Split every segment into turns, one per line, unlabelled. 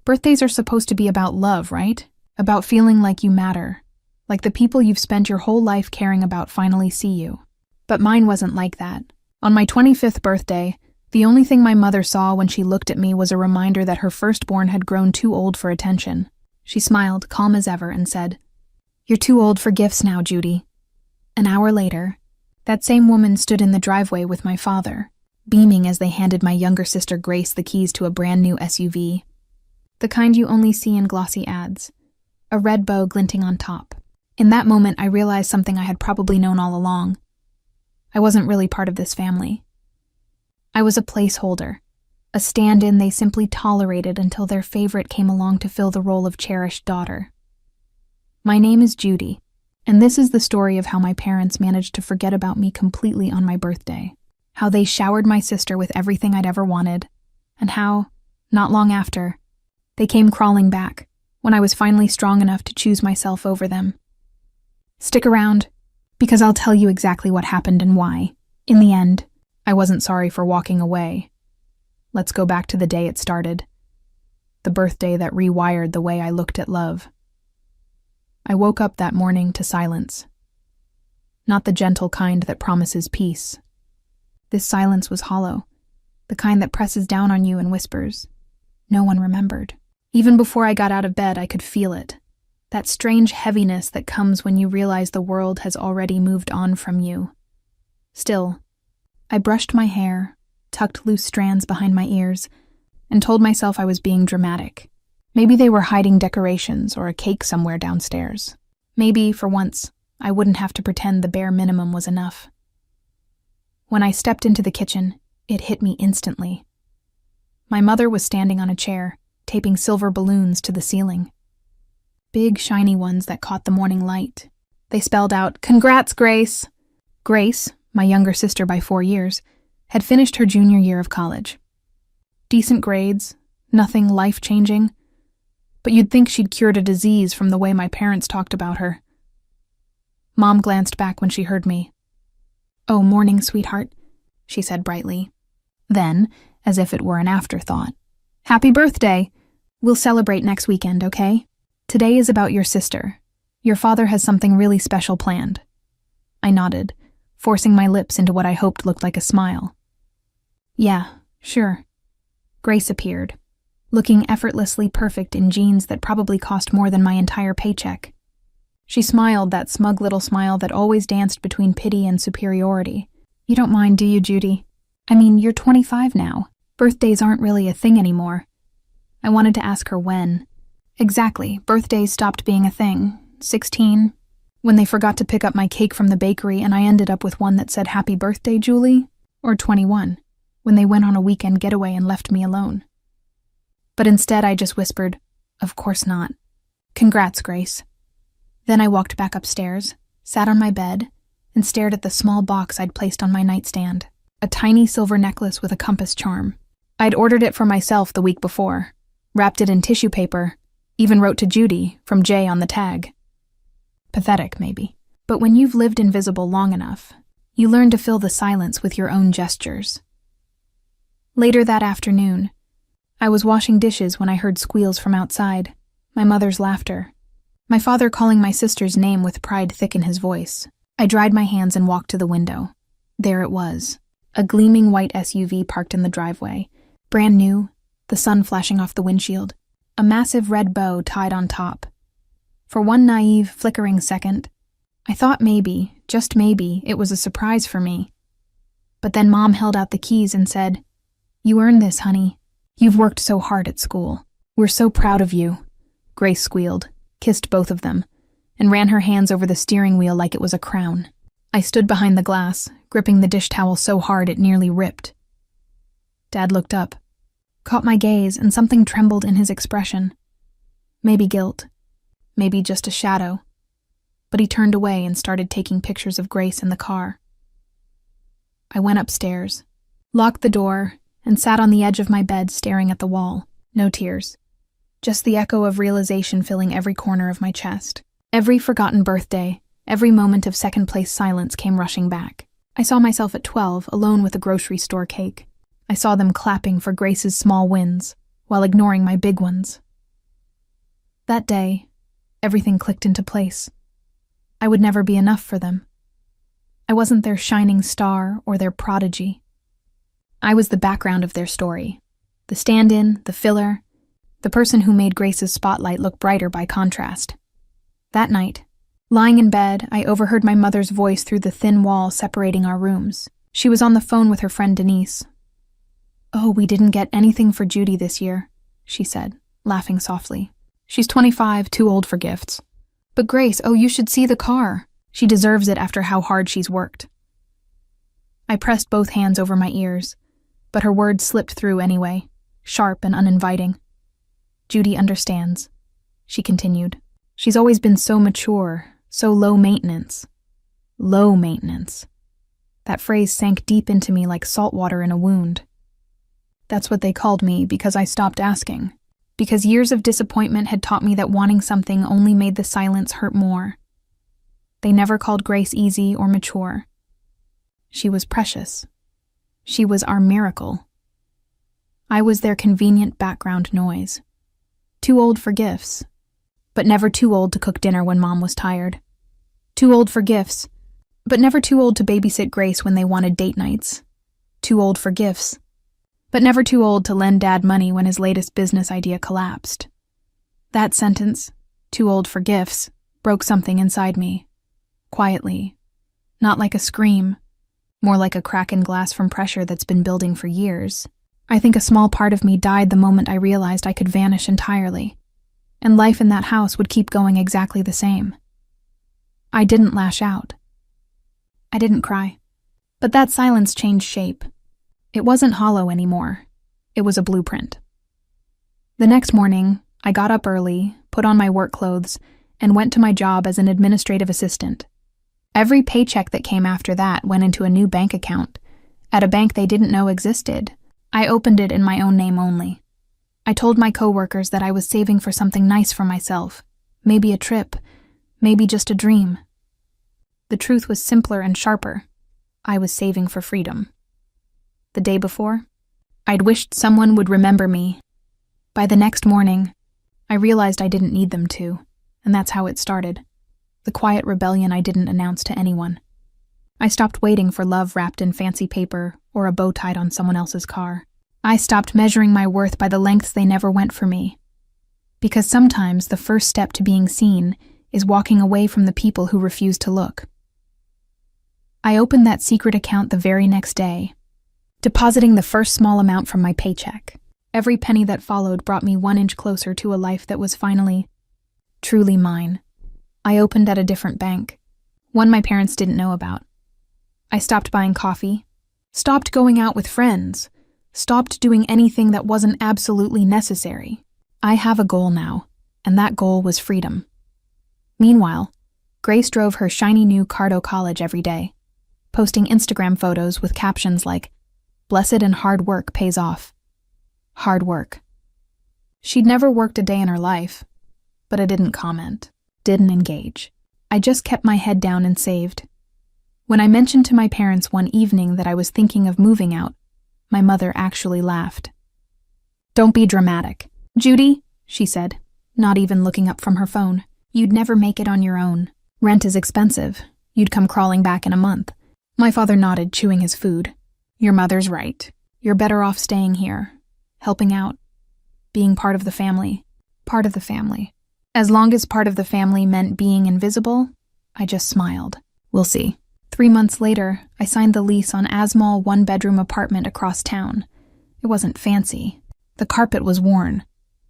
Birthdays are supposed to be about love, right? About feeling like you matter. Like the people you've spent your whole life caring about finally see you. But mine wasn't like that. On my 25th birthday, the only thing my mother saw when she looked at me was a reminder that her firstborn had grown too old for attention. She smiled, calm as ever, and said, "You're too old for gifts now, Judy." An hour later, that same woman stood in the driveway with my father, beaming as they handed my younger sister Grace the keys to a brand new SUV. The kind you only see in glossy ads, a red bow glinting on top. In that moment, I realized something I had probably known all along. I wasn't really part of this family. I was a placeholder, a stand-in they simply tolerated until their favorite came along to fill the role of cherished daughter. My name is Judy, and this is the story of how my parents managed to forget about me completely on my birthday, how they showered my sister with everything I'd ever wanted, and how, not long after, they came crawling back when I was finally strong enough to choose myself over them. Stick around, because I'll tell you exactly what happened and why. In the end, I wasn't sorry for walking away. Let's go back to the day it started. The birthday that rewired the way I looked at love. I woke up that morning to silence. Not the gentle kind that promises peace. This silence was hollow, the kind that presses down on you and whispers, "No one remembered." Even before I got out of bed, I could feel it. That strange heaviness that comes when you realize the world has already moved on from you. Still, I brushed my hair, tucked loose strands behind my ears, and told myself I was being dramatic. Maybe they were hiding decorations or a cake somewhere downstairs. Maybe, for once, I wouldn't have to pretend the bare minimum was enough. When I stepped into the kitchen, it hit me instantly. My mother was standing on a chair, taping silver balloons to the ceiling. Big, shiny ones that caught the morning light. They spelled out, "Congrats, Grace!" Grace, my younger sister by 4 years, had finished her junior year of college. Decent grades, nothing life-changing, but you'd think she'd cured a disease from the way my parents talked about her. Mom glanced back when she heard me. "Oh, morning, sweetheart," she said brightly. Then, as if it were an afterthought, "Happy birthday! We'll celebrate next weekend, okay? Today is about your sister. Your father has something really special planned." I nodded, forcing my lips into what I hoped looked like a smile. "Yeah, sure." Grace appeared, looking effortlessly perfect in jeans that probably cost more than my entire paycheck. She smiled, that smug little smile that always danced between pity and superiority. "You don't mind, do you, Judy? I mean, you're 25 now. Birthdays aren't really a thing anymore." I wanted to ask her when. Exactly, birthdays stopped being a thing. 16, when they forgot to pick up my cake from the bakery and I ended up with one that said "Happy birthday, Julie"? Or 21, when they went on a weekend getaway and left me alone. But instead I just whispered, "Of course not. Congrats, Grace." Then I walked back upstairs, sat on my bed, and stared at the small box I'd placed on my nightstand. A tiny silver necklace with a compass charm. I'd ordered it for myself the week before, wrapped it in tissue paper, even wrote to Judy, from Jay on the tag. Pathetic, maybe. But when you've lived invisible long enough, you learn to fill the silence with your own gestures. Later that afternoon, I was washing dishes when I heard squeals from outside, my mother's laughter, my father calling my sister's name with pride thick in his voice. I dried my hands and walked to the window. There it was, a gleaming white SUV parked in the driveway, brand new, the sun flashing off the windshield, a massive red bow tied on top. For one naive, flickering second, I thought maybe, just maybe, it was a surprise for me. But then Mom held out the keys and said, "You earned this, honey. You've worked so hard at school. We're so proud of you." Grace squealed, kissed both of them, and ran her hands over the steering wheel like it was a crown. I stood behind the glass, gripping the dish towel so hard it nearly ripped. Dad looked up, caught my gaze, and something trembled in his expression. Maybe guilt, maybe just a shadow. But he turned away and started taking pictures of Grace in the car. I went upstairs, locked the door, and sat on the edge of my bed staring at the wall. No tears. Just the echo of realization filling every corner of my chest. Every forgotten birthday, every moment of second-place silence came rushing back. I saw myself at 12, alone with a grocery store cake. I saw them clapping for Grace's small wins, while ignoring my big ones. That day, everything clicked into place. I would never be enough for them. I wasn't their shining star or their prodigy. I was the background of their story, the stand-in, the filler, the person who made Grace's spotlight look brighter by contrast. That night, lying in bed, I overheard my mother's voice through the thin wall separating our rooms. She was on the phone with her friend Denise. "Oh, we didn't get anything for Judy this year," she said, laughing softly. "She's 25, too old for gifts. But Grace, oh, you should see the car. She deserves it after how hard she's worked." I pressed both hands over my ears, but her words slipped through anyway, sharp and uninviting. "Judy understands," she continued. "She's always been so mature, so low maintenance." Low maintenance. That phrase sank deep into me like salt water in a wound. That's what they called me because I stopped asking. Because years of disappointment had taught me that wanting something only made the silence hurt more. They never called Grace easy or mature. She was precious. She was our miracle. I was their convenient background noise. Too old for gifts, but never too old to cook dinner when Mom was tired. Too old for gifts, but never too old to babysit Grace when they wanted date nights. Too old for gifts, but never too old to lend Dad money when his latest business idea collapsed. That sentence, "too old for gifts," broke something inside me. Quietly. Not like a scream, more like a crack in glass from pressure that's been building for years. I think a small part of me died the moment I realized I could vanish entirely, and life in that house would keep going exactly the same. I didn't lash out. I didn't cry. But that silence changed shape. It wasn't hollow anymore. It was a blueprint. The next morning, I got up early, put on my work clothes, and went to my job as an administrative assistant. Every paycheck that came after that went into a new bank account, at a bank they didn't know existed. I opened it in my own name only. I told my coworkers that I was saving for something nice for myself, maybe a trip, maybe just a dream. The truth was simpler and sharper. I was saving for freedom. The day before, I'd wished someone would remember me. By the next morning, I realized I didn't need them to, and that's how it started. The quiet rebellion I didn't announce to anyone. I stopped waiting for love wrapped in fancy paper or a bow tied on someone else's car. I stopped measuring my worth by the lengths they never went for me. Because sometimes the first step to being seen is walking away from the people who refuse to look. I opened that secret account the very next day, depositing the first small amount from my paycheck. Every penny that followed brought me 1 inch closer to a life that was finally, truly mine. I opened at a different bank, one my parents didn't know about. I stopped buying coffee, stopped going out with friends, stopped doing anything that wasn't absolutely necessary. I have a goal now, and that goal was freedom. Meanwhile, Grace drove her shiny new car to college every day, posting Instagram photos with captions like, "Blessed and hard work pays off." Hard work. She'd never worked a day in her life, but I didn't comment, didn't engage. I just kept my head down and saved. When I mentioned to my parents one evening that I was thinking of moving out, my mother actually laughed. "Don't be dramatic. Judy," she said, not even looking up from her phone, "you'd never make it on your own. Rent is expensive. You'd come crawling back in a month." My father nodded, chewing his food. "Your mother's right. You're better off staying here, helping out, being part of the family. Part of the family." As long as part of the family meant being invisible, I just smiled. We'll see. 3 months later, I signed the lease on a small 1-bedroom apartment across town. It wasn't fancy. The carpet was worn,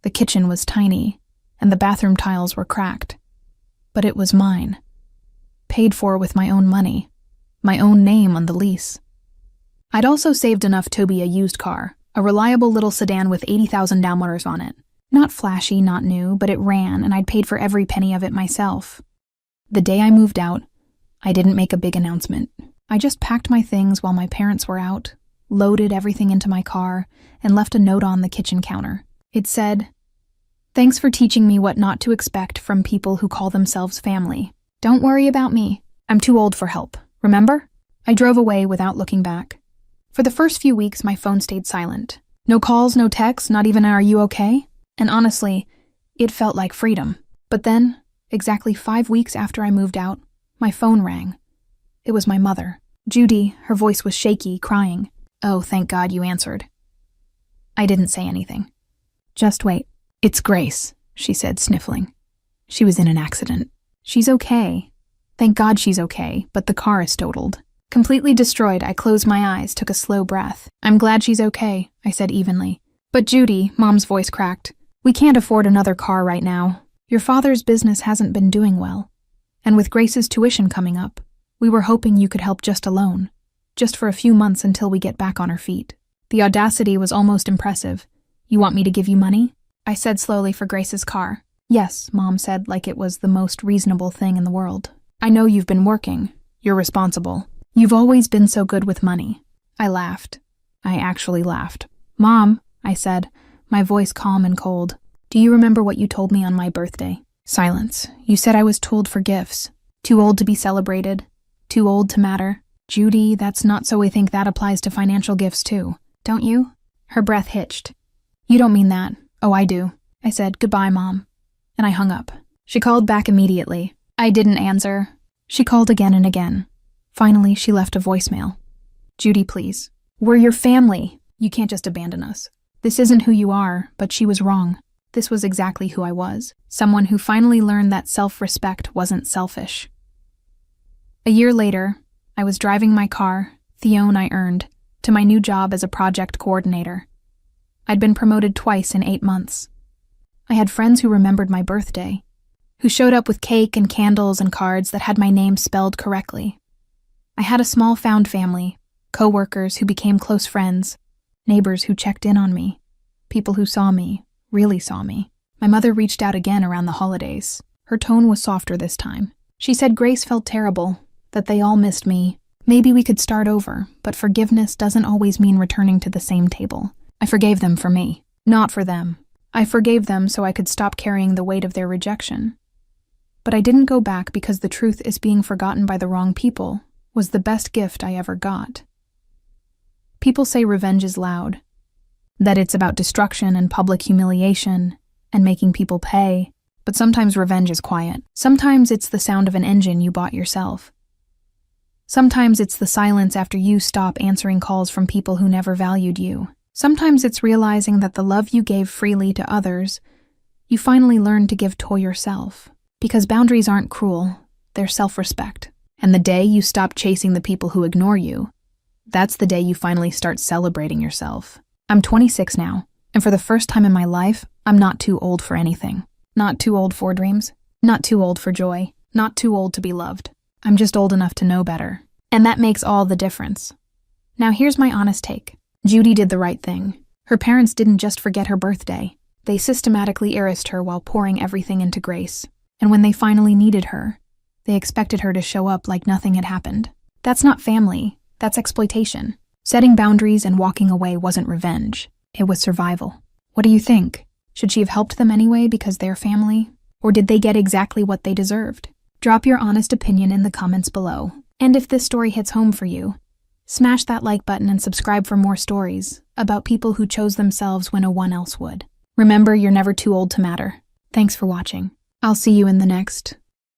the kitchen was tiny, and the bathroom tiles were cracked. But it was mine. Paid for with my own money, my own name on the lease. I'd also saved enough to buy a used car, a reliable little sedan with $80,000 on it. Not flashy, not new, but it ran, and I'd paid for every penny of it myself. The day I moved out, I didn't make a big announcement. I just packed my things while my parents were out, loaded everything into my car, and left a note on the kitchen counter. It said, "Thanks for teaching me what not to expect from people who call themselves family. Don't worry about me. I'm too old for help, remember?" I drove away without looking back. For the first few weeks, my phone stayed silent. No calls, no texts, not even "Are you okay?" And honestly, It felt like freedom. But then, exactly 5 weeks after I moved out, my phone rang. It was my mother. Judy, her voice was shaky, crying. "Oh, thank God you answered." I didn't say anything. "Just wait. It's Grace," she said, sniffling. "She was in an accident. She's okay. Thank God she's okay, but the car is totaled." Completely destroyed, I closed my eyes, took a slow breath. "I'm glad she's okay," I said evenly. "But Judy," Mom's voice cracked, "we can't afford another car right now. Your father's business hasn't been doing well. And with Grace's tuition coming up, we were hoping you could help just a loan, just for a few months until we get back on our feet." The audacity was almost impressive. "You want me to give you money?" I said slowly, "for Grace's car." "Yes," Mom said, like it was the most reasonable thing in the world. "I know you've been working. You're responsible. You've always been so good with money." I laughed. I actually laughed. "Mom," I said, my voice calm and cold, "do you remember what you told me on my birthday?" Silence. "You said I was too old for gifts. Too old to be celebrated. Too old to matter." "Judy, that's not so. I think that applies to financial gifts too. Don't you?" Her breath hitched. "You don't mean that." "Oh, I do." I said, "Goodbye, Mom." And I hung up. She called back immediately. I didn't answer. She called again and again. Finally, she left a voicemail. "Judy, please. We're your family. You can't just abandon us. This isn't who you are," but she was wrong. This was exactly who I was. Someone who finally learned that self-respect wasn't selfish. A year later, I was driving my car, the own I earned, to my new job as a project coordinator. I'd been promoted twice in 8 months. I had friends who remembered my birthday, who showed up with cake and candles and cards that had my name spelled correctly. I had a small found family, co-workers who became close friends, neighbors who checked in on me, people who saw me, really saw me. My mother reached out again around the holidays. Her tone was softer this time. She said Grace felt terrible, that they all missed me. Maybe we could start over, but forgiveness doesn't always mean returning to the same table. I forgave them for me, not for them. I forgave them so I could stop carrying the weight of their rejection. But I didn't go back because the truth is being forgotten by the wrong people was the best gift I ever got. People say revenge is loud, that it's about destruction and public humiliation and making people pay, but sometimes revenge is quiet. Sometimes it's the sound of an engine you bought yourself. Sometimes it's the silence after you stop answering calls from people who never valued you. Sometimes it's realizing that the love you gave freely to others, you finally learned to give to yourself. Because boundaries aren't cruel, they're self-respect. And the day you stop chasing the people who ignore you, that's the day you finally start celebrating yourself. I'm 26 now, and for the first time in my life, I'm not too old for anything. Not too old for dreams, not too old for joy, not too old to be loved. I'm just old enough to know better. And that makes all the difference. Now here's my honest take. Judy did the right thing. Her parents didn't just forget her birthday. They systematically erased her while pouring everything into Grace. And when they finally needed her, they expected her to show up like nothing had happened. That's not family. That's exploitation. Setting boundaries and walking away wasn't revenge. It was survival. What do you think? Should she have helped them anyway because they're family? Or did they get exactly what they deserved? Drop your honest opinion in the comments below. And if this story hits home for you, smash that like button and subscribe for more stories about people who chose themselves when no one else would. Remember, you're never too old to matter. Thanks for watching. I'll see you in the next